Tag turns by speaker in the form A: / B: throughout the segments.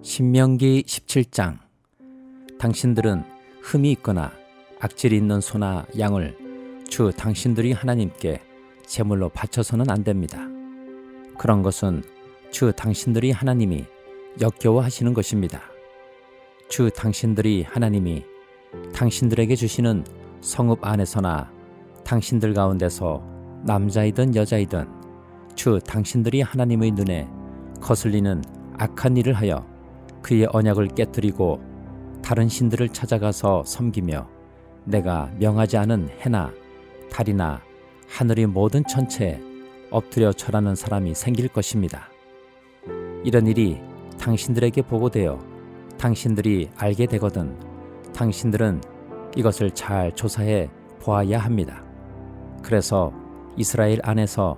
A: 신명기 17장. 당신들은 흠이 있거나 악질이 있는 소나 양을 주 당신들이 하나님께 제물로 바쳐서는 안 됩니다. 그런 것은 주 당신들이 하나님이 역겨워하시는 것입니다. 주 당신들이 하나님이 당신들에게 주시는 성읍 안에서나 당신들 가운데서 남자이든 여자이든 주 당신들이 하나님의 눈에 거슬리는 악한 일을 하여 그의 언약을 깨뜨리고 다른 신들을 찾아가서 섬기며 내가 명하지 않은 해나 달이나 하늘의 모든 천체에 엎드려 절하는 사람이 생길 것입니다. 이런 일이 당신들에게 보고되어 당신들이 알게 되거든 당신들은 이것을 잘 조사해 보아야 합니다. 그래서 이스라엘 안에서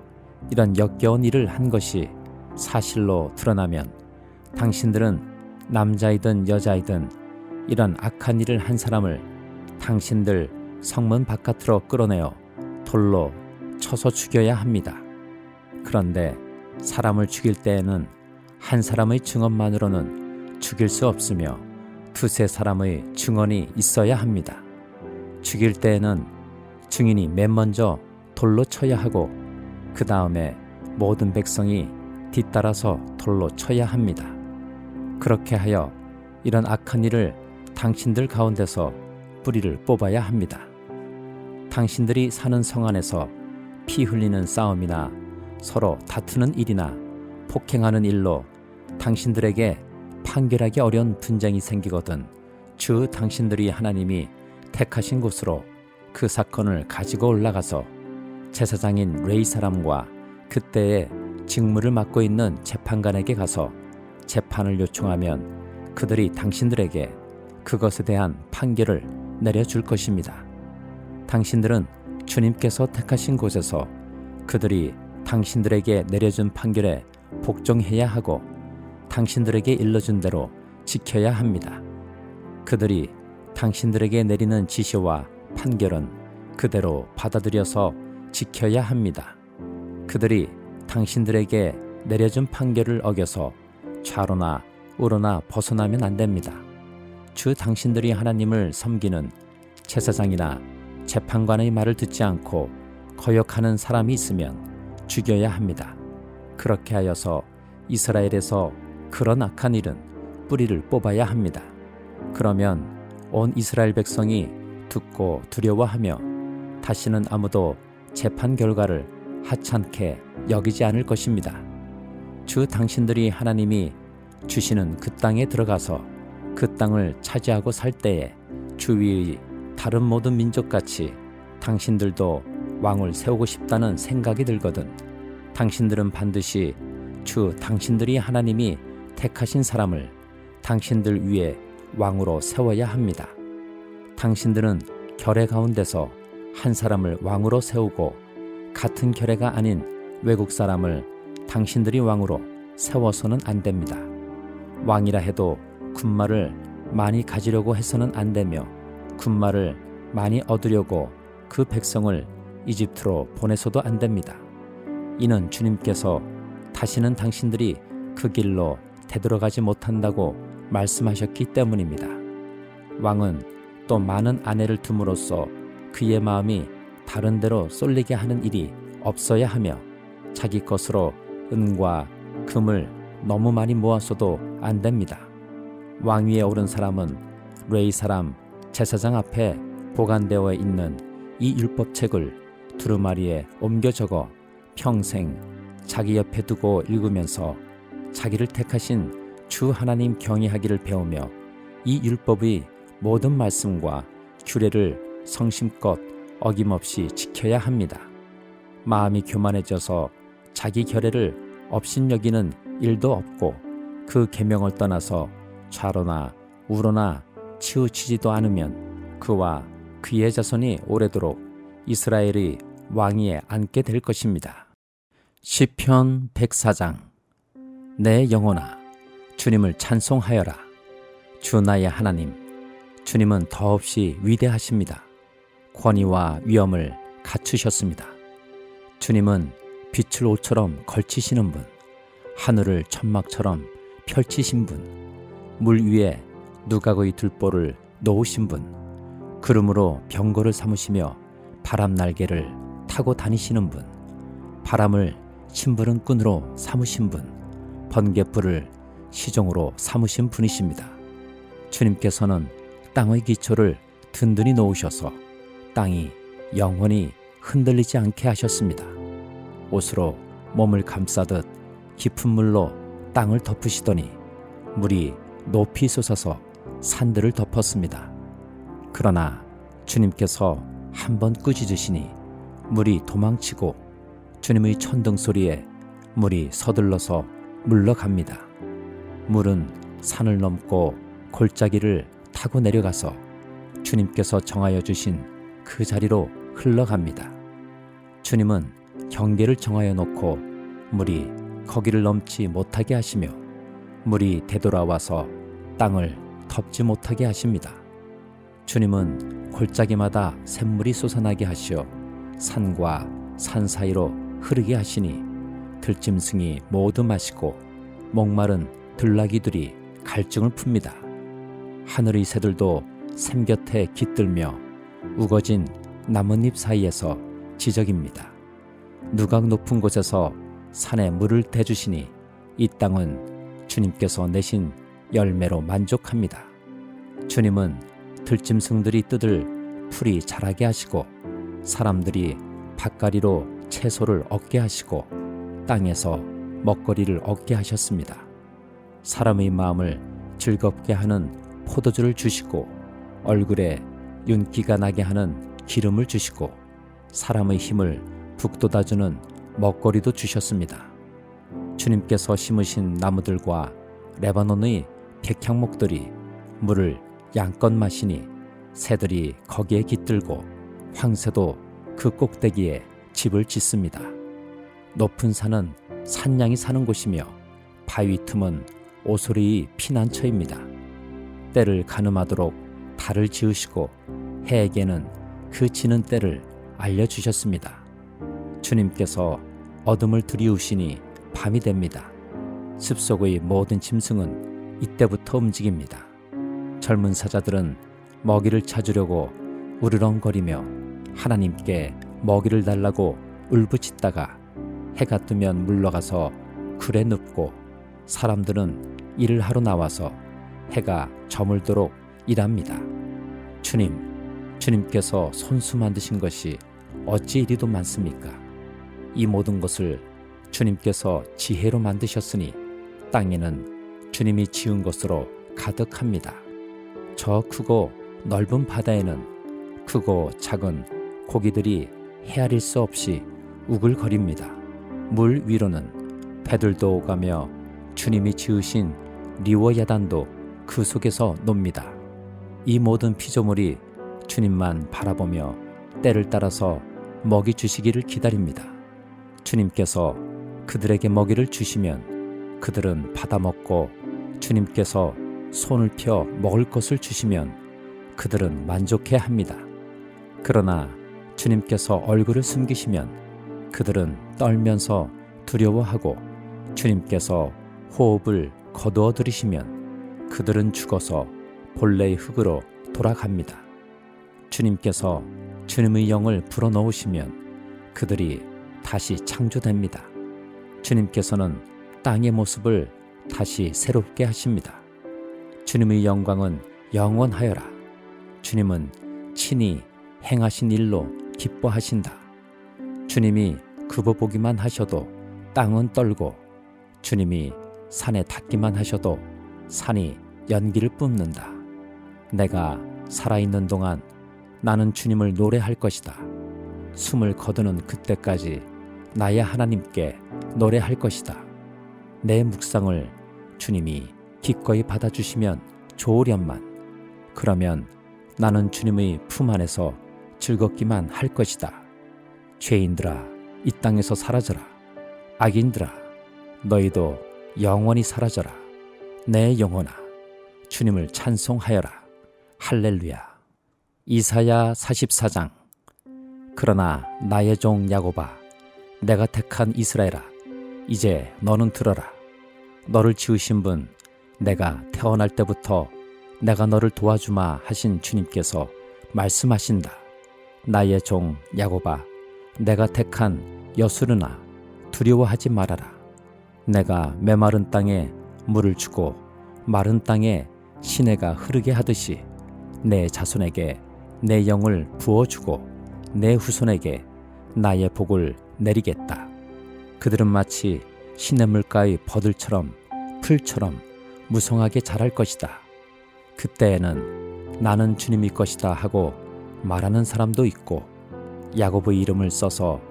A: 이런 역겨운 일을 한 것이 사실로 드러나면 당신들은 남자이든 여자이든 이런 악한 일을 한 사람을 당신들 성문 바깥으로 끌어내어 돌로 쳐서 죽여야 합니다. 그런데 사람을 죽일 때에는 한 사람의 증언만으로는 죽일 수 없으며 두세 사람의 증언이 있어야 합니다. 죽일 때에는 증인이 맨 먼저 돌로 쳐야 하고 그 다음에 모든 백성이 뒤따라서 돌로 쳐야 합니다. 그렇게 하여 이런 악한 일을 당신들 가운데서 뿌리를 뽑아야 합니다. 당신들이 사는 성 안에서 피 흘리는 싸움이나 서로 다투는 일이나 폭행하는 일로 당신들에게 판결하기 어려운 분쟁이 생기거든 주 당신들이 하나님이 택하신 곳으로 그 사건을 가지고 올라가서 제사장인 레위 사람과 그때의 직무를 맡고 있는 재판관에게 가서 재판을 요청하면 그들이 당신들에게 그것에 대한 판결을 내려줄 것입니다. 당신들은 주님께서 택하신 곳에서 그들이 당신들에게 내려준 판결에 복종해야 하고 당신들에게 일러준 대로 지켜야 합니다. 그들이 당신들에게 내리는 지시와 판결은 그대로 받아들여서 지켜야 합니다. 그들이 당신들에게 내려준 판결을 어겨서 좌로나 우로나 벗어나면 안 됩니다. 주 당신들이 하나님을 섬기는 제사장이나 재판관의 말을 듣지 않고 거역하는 사람이 있으면 죽여야 합니다. 그렇게 하여서 이스라엘에서 그런 악한 일은 뿌리를 뽑아야 합니다. 그러면 온 이스라엘 백성이 듣고 두려워하며 다시는 아무도 재판 결과를 하찮게 여기지 않을 것입니다. 주 당신들이 하나님이 주시는 그 땅에 들어가서 그 땅을 차지하고 살 때에 주위의 다른 모든 민족같이 당신들도 왕을 세우고 싶다는 생각이 들거든 당신들은 반드시 주 당신들이 하나님이 택하신 사람을 당신들 위에 왕으로 세워야 합니다. 당신들은 결의 가운데서 한 사람을 왕으로 세우고 같은 결의가 아닌 외국 사람을 당신들이 왕으로 세워서는 안 됩니다. 왕이라 해도 군말을 많이 가지려고 해서는 안 되며 군말을 많이 얻으려고 그 백성을 이집트로 보내서도 안 됩니다. 이는 주님께서 다시는 당신들이 그 길로 되돌아가지 못한다고 말씀하셨기 때문입니다. 왕은 또 많은 아내를 둠으로써 그의 마음이 다른 데로 쏠리게 하는 일이 없어야 하며 자기 것으로 은과 금을 너무 많이 모았어도 안 됩니다. 왕위에 오른 사람은 레위 사람 제사장 앞에 보관되어 있는 이 율법책을 두루마리에 옮겨 적어 평생 자기 옆에 두고 읽으면서 자기를 택하신 주 하나님 경외하기를 배우며 이 율법의 모든 말씀과 규례를 성심껏 어김없이 지켜야 합니다. 마음이 교만해져서 자기 결의를 업신여기는 일도 없고 그 계명을 떠나서 좌로나 우로나 치우치지도 않으면 그와 그의 자손이 오래도록 이스라엘의 왕위에 앉게 될 것입니다. 시편 104장. 내 영혼아 주님을 찬송하여라. 주 나의 하나님 주님은 더없이 위대하십니다. 권위와 위엄을 갖추셨습니다. 주님은 빛을 옷처럼 걸치시는 분, 하늘을 천막처럼 펼치신 분, 물 위에 누각의 들보를 놓으신 분, 구름으로 병거를 삼으시며 바람 날개를 타고 다니시는 분, 바람을 심부름 끈으로 삼으신 분, 번갯불을 시종으로 삼으신 분이십니다. 주님께서는 땅의 기초를 든든히 놓으셔서 땅이 영원히 흔들리지 않게 하셨습니다. 옷으로 몸을 감싸듯 깊은 물로 땅을 덮으시더니 물이 높이 솟아서 산들을 덮었습니다. 그러나 주님께서 한번 꾸짖으시니 물이 도망치고 주님의 천둥 소리에 물이 서둘러서 물러갑니다. 물은 산을 넘고 골짜기를 타고 내려가서 주님께서 정하여 주신 그 자리로 흘러갑니다. 주님은 경계를 정하여 놓고 물이 거기를 넘지 못하게 하시며 물이 되돌아와서 땅을 덮지 못하게 하십니다. 주님은 골짜기마다 샘물이 솟아나게 하시어 산과 산 사이로 흐르게 하시니 들짐승이 모두 마시고 목마른 들나귀들이 갈증을 풉니다. 하늘의 새들도 샘 곁에 깃들며 우거진 나뭇잎 사이에서 지저깁니다. 누각 높은 곳에서 산에 물을 대주시니 이 땅은 주님께서 내신 열매로 만족합니다. 주님은 들짐승들이 뜯을 풀이 자라게 하시고 사람들이 밭가리로 채소를 얻게 하시고 땅에서 먹거리를 얻게 하셨습니다. 사람의 마음을 즐겁게 하는 포도주를 주시고 얼굴에 윤기가 나게 하는 기름을 주시고 사람의 힘을 북돋아주는 먹거리도 주셨습니다. 주님께서 심으신 나무들과 레바논의 백향목들이 물을 양껏 마시니 새들이 거기에 깃들고 황새도 그 꼭대기에 집을 짓습니다. 높은 산은 산양이 사는 곳이며 바위 틈은 오소리의 피난처입니다. 때를 가늠하도록 달을 지으시고 해에게는 그 지는 때를 알려주셨습니다. 주님께서 어둠을 들이우시니 밤이 됩니다. 숲속의 모든 짐승은 이때부터 움직입니다. 젊은 사자들은 먹이를 찾으려고 우르렁거리며 하나님께 먹이를 달라고 울부짖다가 해가 뜨면 물러가서 굴에 눕고 사람들은 일을 하러 나와서 해가 저물도록 일합니다. 주님께서 손수 만드신 것이 어찌 이리도 많습니까? 이 모든 것을 주님께서 지혜로 만드셨으니 땅에는 주님이 지은 것으로 가득합니다. 저 크고 넓은 바다에는 크고 작은 고기들이 헤아릴 수 없이 우글거립니다. 물 위로는 배들도 오가며 주님이 지으신 리워야단도 그 속에서 놉니다. 이 모든 피조물이 주님만 바라보며 때를 따라서 먹이 주시기를 기다립니다. 주님께서 그들에게 먹이를 주시면 그들은 받아먹고 주님께서 손을 펴 먹을 것을 주시면 그들은 만족해 합니다. 그러나 주님께서 얼굴을 숨기시면 그들은 떨면서 두려워하고 주님께서 호흡을 거두어 들이시면 그들은 죽어서 본래의 흙으로 돌아갑니다. 주님께서 주님의 영을 불어넣으시면 그들이 다시 창조됩니다. 주님께서는 땅의 모습을 다시 새롭게 하십니다. 주님의 영광은 영원하여라. 주님은 친히 행하신 일로 기뻐하신다. 주님이 굽어보기만 하셔도 땅은 떨고 주님이 산에 닿기만 하셔도 산이 연기를 뿜는다. 내가 살아있는 동안 나는 주님을 노래할 것이다. 숨을 거두는 그때까지 나의 하나님께 노래할 것이다. 내 묵상을 주님이 기꺼이 받아주시면 좋으련만. 그러면 나는 주님의 품 안에서 즐겁기만 할 것이다. 죄인들아, 이 땅에서 사라져라. 악인들아, 너희도 영원히 사라져라. 내 영혼아, 주님을 찬송하여라. 할렐루야. 이사야 44장. 그러나 나의 종 야곱아, 내가 택한 이스라엘아, 이제 너는 들어라. 너를 지으신 분, 내가 태어날 때부터 내가 너를 도와주마 하신 주님께서 말씀하신다. 나의 종 야곱아, 내가 택한 여수르나 두려워하지 말아라. 내가 메마른 땅에 물을 주고 마른 땅에 시내가 흐르게 하듯이 내 자손에게 내 영을 부어주고 내 후손에게 나의 복을 내리겠다. 그들은 마치 시냇물가의 버들처럼 풀처럼 무성하게 자랄 것이다. 그때에는 나는 주님이 것이다 하고 말하는 사람도 있고 야곱의 이름을 써서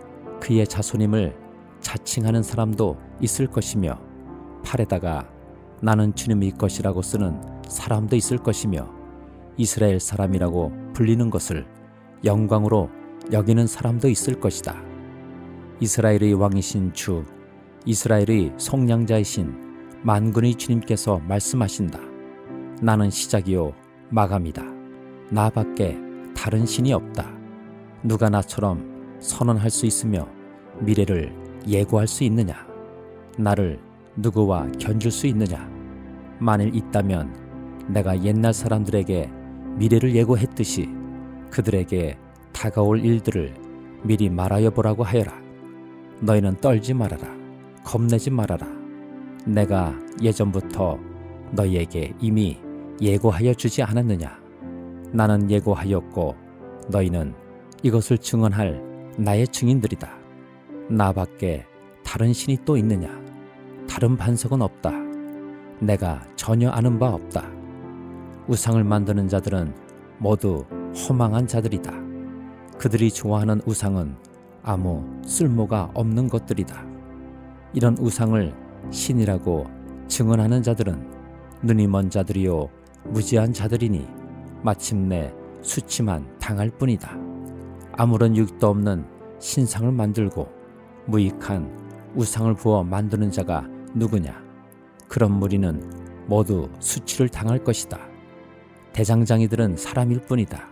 A: 그의 자손임을 자칭하는 사람도 있을 것이며 팔에다가 나는 주님이 것이라고 쓰는 사람도 있을 것이며 이스라엘 사람이라고 불리는 것을 영광으로 여기는 사람도 있을 것이다. 이스라엘의 왕이신 주, 이스라엘의 속량자이신 만군의 주님께서 말씀하신다. 나는 시작이요 마감이다. 나밖에 다른 신이 없다. 누가 나처럼 선언할 수 있으며 미래를 예고할 수 있느냐? 나를 누구와 견줄 수 있느냐? 만일 있다면 내가 옛날 사람들에게 미래를 예고했듯이 그들에게 다가올 일들을 미리 말하여 보라고 하여라. 너희는 떨지 말아라. 겁내지 말아라. 내가 예전부터 너희에게 이미 예고하여 주지 않았느냐? 나는 예고하였고 너희는 이것을 증언할 나의 증인들이다. 나밖에 다른 신이 또 있느냐? 다른 반석은 없다. 내가 전혀 아는 바 없다. 우상을 만드는 자들은 모두 허망한 자들이다. 그들이 좋아하는 우상은 아무 쓸모가 없는 것들이다. 이런 우상을 신이라고 증언하는 자들은 눈이 먼 자들이요 무지한 자들이니 마침내 수치만 당할 뿐이다. 아무런 유익도 없는 신상을 만들고 무익한 우상을 부어 만드는 자가 누구냐? 그런 무리는 모두 수치를 당할 것이다. 대장장이들은 사람일 뿐이다.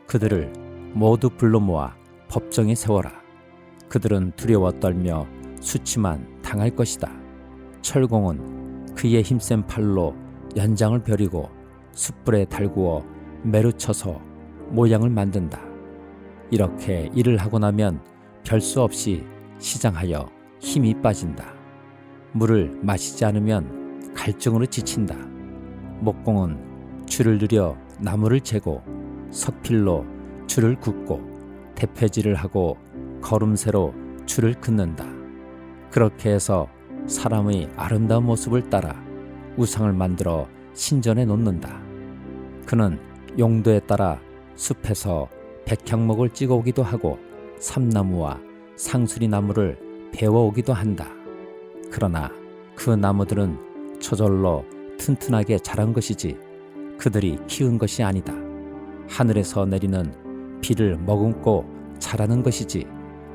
A: 그들을 모두 불러 모아 법정에 세워라. 그들은 두려워 떨며 수치만 당할 것이다. 철공은 그의 힘센 팔로 연장을 벼리고 숯불에 달구어 매루쳐서 모양을 만든다. 이렇게 일을 하고 나면 별 수 없이 시장하여 힘이 빠진다. 물을 마시지 않으면 갈증으로 지친다. 목공은 줄을 들여 나무를 재고 석필로 줄을 긋고 대패질을 하고 걸음새로 줄을 긋는다. 그렇게 해서 사람의 아름다운 모습을 따라 우상을 만들어 신전에 놓는다. 그는 용도에 따라 숲에서 백향목을 찍어오기도 하고 삼나무와 상수리 나무를 베어오기도 한다. 그러나 그 나무들은 저절로 튼튼하게 자란 것이지 그들이 키운 것이 아니다. 하늘에서 내리는 비를 머금고 자라는 것이지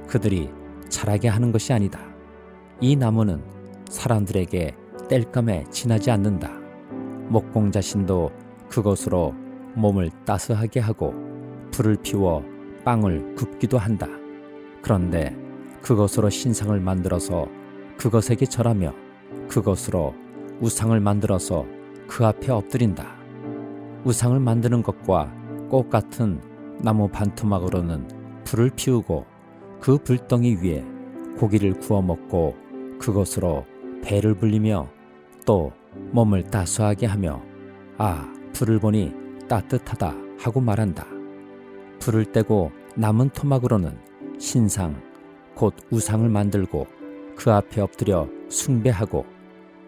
A: 그들이 자라게 하는 것이 아니다. 이 나무는 사람들에게 땔감에 지나지 않는다. 목공 자신도 그것으로 몸을 따스하게 하고 불을 피워 빵을 굽기도 한다. 그런데 그것으로 신상을 만들어서 그것에게 절하며 그것으로 우상을 만들어서 그 앞에 엎드린다. 우상을 만드는 것과 꽃 같은 나무 반토막으로는 불을 피우고 그 불덩이 위에 고기를 구워 먹고 그것으로 배를 불리며 또 몸을 따스하게 하며 아, 불을 보니 따뜻하다 하고 말한다. 불을 떼고 남은 토막으로는 신상, 곧 우상을 만들고 그 앞에 엎드려 숭배하고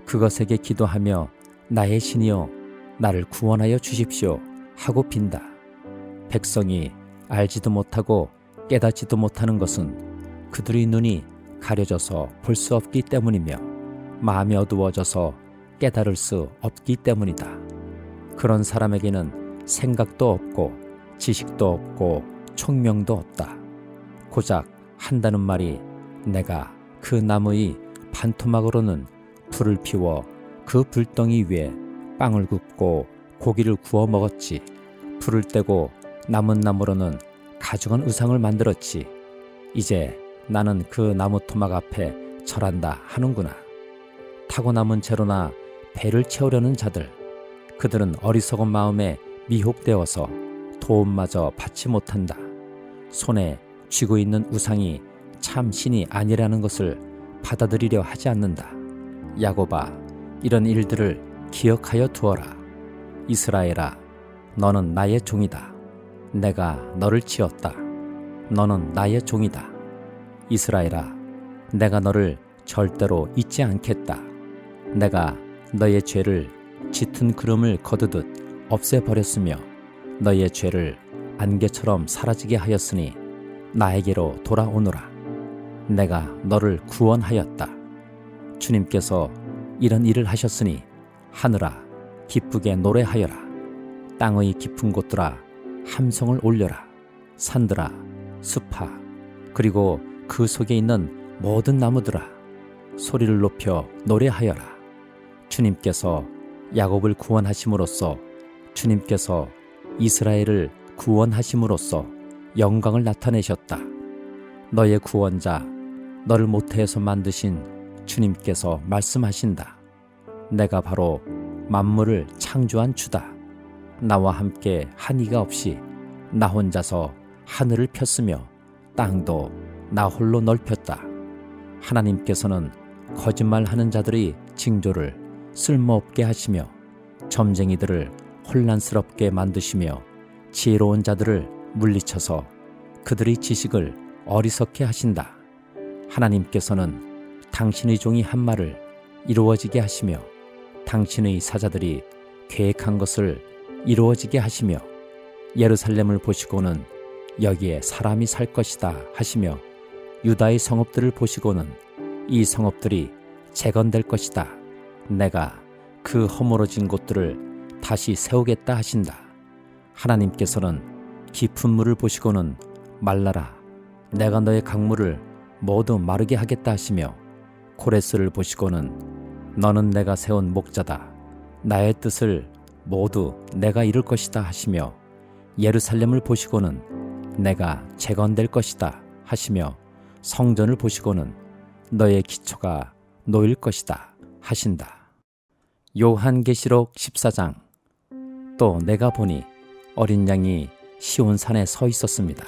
A: 그것에게 기도하며 나의 신이여 나를 구원하여 주십시오 하고 빈다. 백성이 알지도 못하고 깨닫지도 못하는 것은 그들의 눈이 가려져서 볼 수 없기 때문이며 마음이 어두워져서 깨달을 수 없기 때문이다. 그런 사람에게는 생각도 없고 지식도 없고 총명도 없다. 고작 한다는 말이 내가 그 나무의 반토막으로는 불을 피워 그 불덩이 위에 빵을 굽고 고기를 구워 먹었지. 불을 떼고 남은 나무로는 가죽한 의상을 만들었지. 이제 나는 그 나무 토막 앞에 절한다 하는구나. 타고 남은 채로나 배를 채우려는 자들, 그들은 어리석은 마음에 미혹되어서 도움마저 받지 못한다. 손에 쥐고 있는 우상이 참 신이 아니라는 것을 받아들이려 하지 않는다. 야곱아, 이런 일들을 기억하여 두어라. 이스라엘아, 너는 나의 종이다. 내가 너를 지었다. 너는 나의 종이다. 이스라엘아, 내가 너를 절대로 잊지 않겠다. 내가 너의 죄를 짙은 구름을 거두듯 없애버렸으며 너의 죄를 안개처럼 사라지게 하였으니 나에게로 돌아오너라. 내가 너를 구원하였다. 주님께서 이런 일을 하셨으니 하늘아, 기쁘게 노래하여라. 땅의 깊은 곳들아, 함성을 올려라. 산들아, 숲아, 그리고 그 속에 있는 모든 나무들아, 소리를 높여 노래하여라. 주님께서 야곱을 구원하심으로써, 주님께서 이스라엘을 구원하심으로써 영광을 나타내셨다. 너의 구원자, 너를 모태에서 만드신 주님께서 말씀하신다. 내가 바로 만물을 창조한 주다. 나와 함께 한 이가 없이 나 혼자서 하늘을 폈으며 땅도 나 홀로 넓혔다. 하나님께서는 거짓말하는 자들의 징조를 쓸모없게 하시며 점쟁이들을 혼란스럽게 만드시며 지혜로운 자들을 물리쳐서 그들의 지식을 어리석게 하신다. 하나님께서는 당신의 종이 한 말을 이루어지게 하시며 당신의 사자들이 계획한 것을 이루어지게 하시며 예루살렘을 보시고는 여기에 사람이 살 것이다 하시며 유다의 성읍들을 보시고는 이 성읍들이 재건될 것이다. 내가 그 허물어진 곳들을 다시 세우겠다 하신다. 하나님께서는 깊은 물을 보시고는 말라라, 내가 너의 강물을 모두 마르게 하겠다 하시며 고레스를 보시고는 너는 내가 세운 목자다. 나의 뜻을 모두 내가 이룰 것이다 하시며 예루살렘을 보시고는 내가 재건될 것이다 하시며 성전을 보시고는 너의 기초가 놓일 것이다 하신다. 요한계시록 14장. 또 내가 보니 어린 양이 시온산에 서 있었습니다.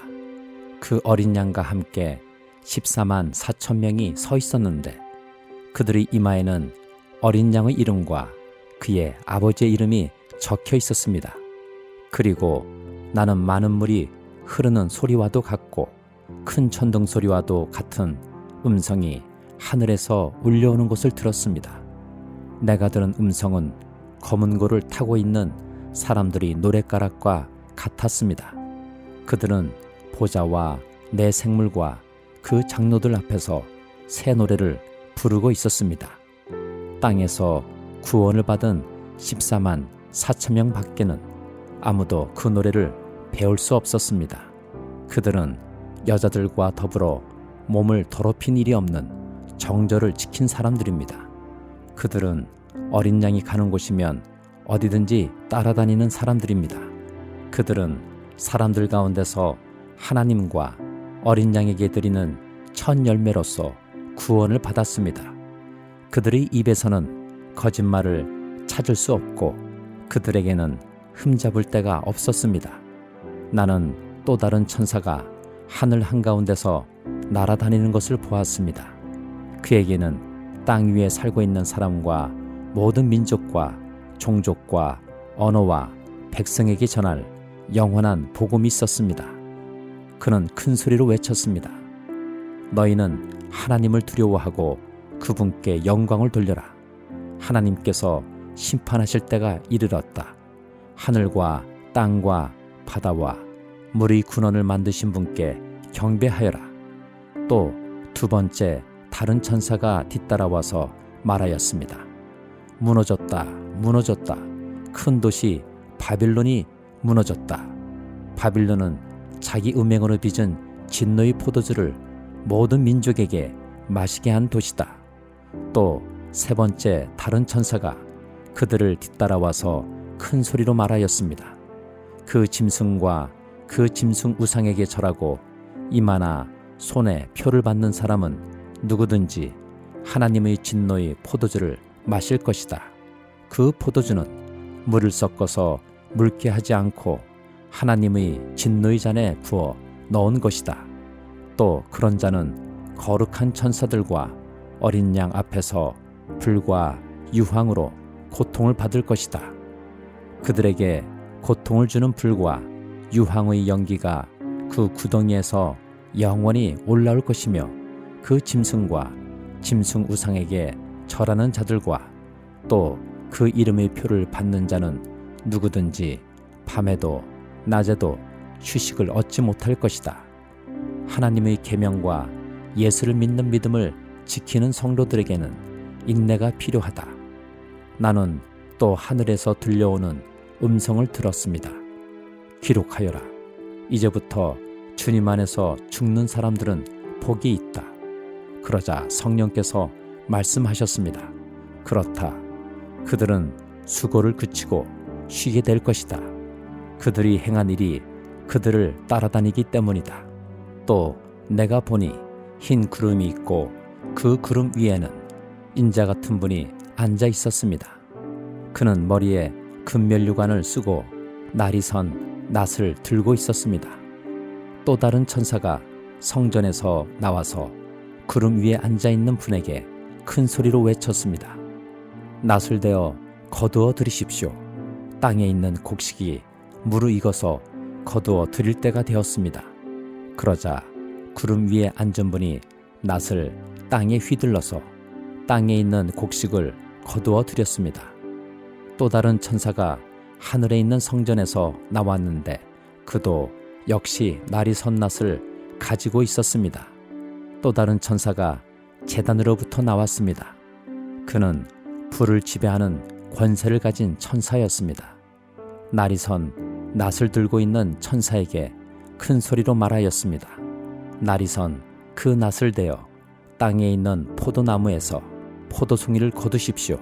A: 그 어린 양과 함께 14만 4천 명이 서 있었는데 그들의 이마에는 어린 양의 이름과 그의 아버지의 이름이 적혀 있었습니다. 그리고 나는 많은 물이 흐르는 소리와도 같고 큰 천둥 소리와도 같은 음성이 하늘에서 울려오는 것을 들었습니다. 내가 들은 음성은 검은 고를 타고 있는 사람들이 노랫가락과 같았습니다. 그들은 보좌와 내 생물과 그 장로들 앞에서 새 노래를 부르고 있었습니다. 땅에서 구원을 받은 14만 4천 명 밖에는 아무도 그 노래를 배울 수 없었습니다. 그들은 여자들과 더불어 몸을 더럽힌 일이 없는 정절을 지킨 사람들입니다. 그들은 어린 양이 가는 곳이면 어디든지 따라다니는 사람들입니다. 그들은 사람들 가운데서 하나님과 어린 양에게 드리는 첫 열매로서 구원을 받았습니다. 그들의 입에서는 거짓말을 찾을 수 없고 그들에게는 흠잡을 데가 없었습니다. 나는 또 다른 천사가 하늘 한가운데서 날아다니는 것을 보았습니다. 그에게는 땅 위에 살고 있는 사람과 모든 민족과 종족과 언어와 백성에게 전할 영원한 복음이 있었습니다. 그는 큰 소리로 외쳤습니다. 너희는 하나님을 두려워하고 그분께 영광을 돌려라. 하나님께서 심판하실 때가 이르렀다. 하늘과 땅과 바다와 물의 근원을 만드신 분께 경배하여라. 또 두 번째 다른 천사가 뒤따라와서 말하였습니다. 무너졌다, 무너졌다. 큰 도시 바빌론이 무너졌다. 바빌론은 자기 음행으로 빚은 진노의 포도주를 모든 민족에게 마시게 한 도시다. 또 세 번째 다른 천사가 그들을 뒤따라와서 큰 소리로 말하였습니다. 그 짐승과 그 짐승 우상에게 절하고 이마나 손에 표를 받는 사람은 누구든지 하나님의 진노의 포도주를 마실 것이다. 그 포도주는 물을 섞어서 묽게 하지 않고 하나님의 진노의 잔에 부어 넣은 것이다. 또 그런 자는 거룩한 천사들과 어린 양 앞에서 불과 유황으로 고통을 받을 것이다. 그들에게 고통을 주는 불과 유황의 연기가 그 구덩이에서 영원히 올라올 것이며 그 짐승과 짐승 우상에게 절하는 자들과 또 그 이름의 표를 받는 자는 누구든지 밤에도 낮에도 휴식을 얻지 못할 것이다. 하나님의 계명과 예수를 믿는 믿음을 지키는 성도들에게는 인내가 필요하다. 나는 또 하늘에서 들려오는 음성을 들었습니다. 기록하여라. 이제부터 주님 안에서 죽는 사람들은 복이 있다. 그러자 성령께서 말씀하셨습니다. 그렇다. 그들은 수고를 그치고 쉬게 될 것이다. 그들이 행한 일이 그들을 따라다니기 때문이다. 또 내가 보니 흰 구름이 있고 그 구름 위에는 인자 같은 분이 앉아 있었습니다. 그는 머리에 금면류관을 쓰고 날이 선 낫을 들고 있었습니다. 또 다른 천사가 성전에서 나와서 구름 위에 앉아 있는 분에게 큰 소리로 외쳤습니다. 낫을 대어 거두어 들이십시오. 땅에 있는 곡식이 무르익어서 거두어 들일 때가 되었습니다. 그러자 구름 위에 앉은 분이 낫을 땅에 휘둘러서 땅에 있는 곡식을 거두어 들였습니다. 또 다른 천사가 하늘에 있는 성전에서 나왔는데 그도 역시 날이 선 낫을 가지고 있었습니다. 또 다른 천사가 제단으로부터 나왔습니다. 그는 불을 지배하는 권세를 가진 천사였습니다. 날이 선 낫을 들고 있는 천사에게 큰 소리로 말하였습니다. 날이 선 그 낫을 대어 땅에 있는 포도나무에서 포도송이를 거두십시오.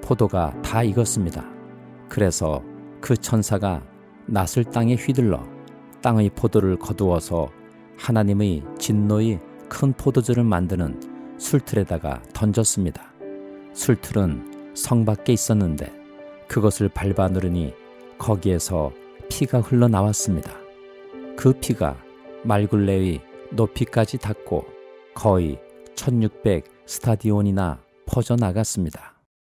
A: 포도가 다 익었습니다. 그래서 그 천사가 낫을 땅에 휘둘러 땅의 포도를 거두어서 하나님의 진노의 큰 포도주를 만드는 술틀에다가 던졌습니다. 술틀은 성 밖에 있었는데 그것을 밟아 누르니 거기에서 피가 흘러나왔습니다. 그 피가 말굴레의 높이까지 닿고 거의 1600 스타디온이나 퍼져나갔습니다.